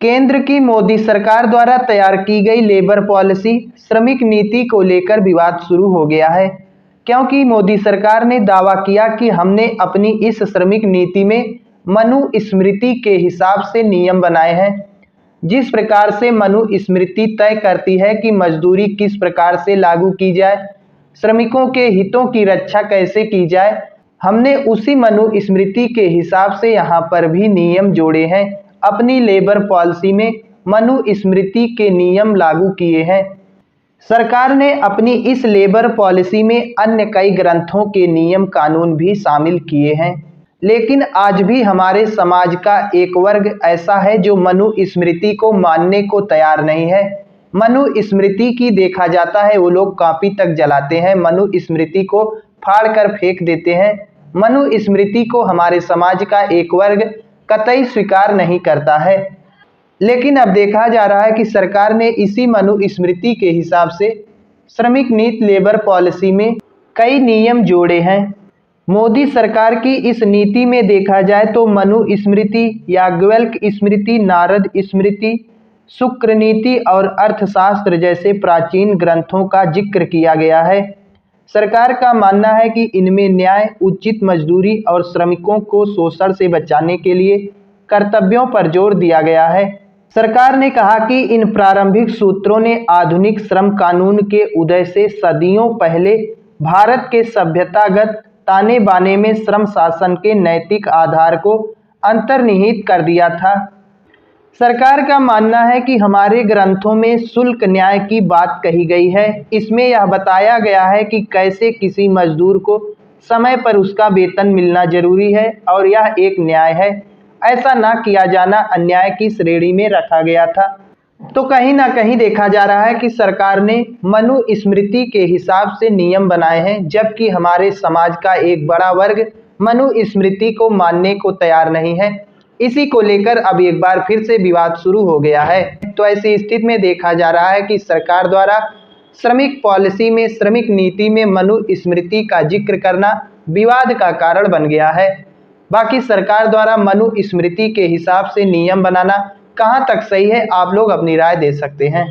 केंद्र की मोदी सरकार द्वारा तैयार की गई लेबर पॉलिसी श्रमिक नीति को लेकर विवाद शुरू हो गया है, क्योंकि मोदी सरकार ने दावा किया कि हमने अपनी इस श्रमिक नीति में मनुस्मृति के हिसाब से नियम बनाए हैं। जिस प्रकार से मनुस्मृति तय करती है कि मजदूरी किस प्रकार से लागू की जाए, श्रमिकों के हितों की रक्षा कैसे की जाए, हमने उसी मनुस्मृति के हिसाब से यहाँ पर भी नियम जोड़े हैं। अपनी लेबर पॉलिसी में मनुस्मृति के नियम लागू किए हैं। सरकार ने अपनी इस लेबर पॉलिसी में अन्य कई ग्रंथों के नियम कानून भी शामिल किए हैं, लेकिन आज भी हमारे समाज का एक वर्ग ऐसा है जो मनुस्मृति को मानने को तैयार नहीं है। मनुस्मृति की देखा जाता है वो लोग कॉपी तक जलाते हैं, मनुस्मृति को फाड़ कर फेंक देते हैं। मनुस्मृति को हमारे समाज का एक वर्ग कतई स्वीकार नहीं करता है, लेकिन अब देखा जा रहा है कि सरकार ने इसी मनुस्मृति के हिसाब से श्रमिक नीति लेबर पॉलिसी में कई नियम जोड़े हैं। मोदी सरकार की इस नीति में देखा जाए तो मनुस्मृति, याज्ञवल्क स्मृति, नारद स्मृति, शुक्र नीति और अर्थशास्त्र जैसे प्राचीन ग्रंथों का जिक्र किया गया है। सरकार का मानना है कि इनमें न्याय, उचित मजदूरी और श्रमिकों को शोषण से बचाने के लिए कर्तव्यों पर जोर दिया गया है। सरकार ने कहा कि इन प्रारंभिक सूत्रों ने आधुनिक श्रम कानून के उदय से सदियों पहले भारत के सभ्यतागत ताने बाने में श्रम शासन के नैतिक आधार को अंतर्निहित कर दिया था। सरकार का मानना है कि हमारे ग्रंथों में शुल्क न्याय की बात कही गई है। इसमें यह बताया गया है कि कैसे किसी मजदूर को समय पर उसका वेतन मिलना जरूरी है और यह एक न्याय है। ऐसा ना किया जाना अन्याय की श्रेणी में रखा गया था। तो कहीं ना कहीं देखा जा रहा है कि सरकार ने मनुस्मृति के हिसाब से नियम बनाए हैं, जबकि हमारे समाज का एक बड़ा वर्ग मनुस्मृति को मानने को तैयार नहीं है। इसी को लेकर अब एक बार फिर से विवाद शुरू हो गया है। तो ऐसी स्थिति में देखा जा रहा है कि सरकार द्वारा श्रमिक पॉलिसी में, श्रमिक नीति में मनुस्मृति का जिक्र करना विवाद का कारण बन गया है। बाकी सरकार द्वारा मनुस्मृति के हिसाब से नियम बनाना कहां तक सही है, आप लोग अपनी राय दे सकते हैं।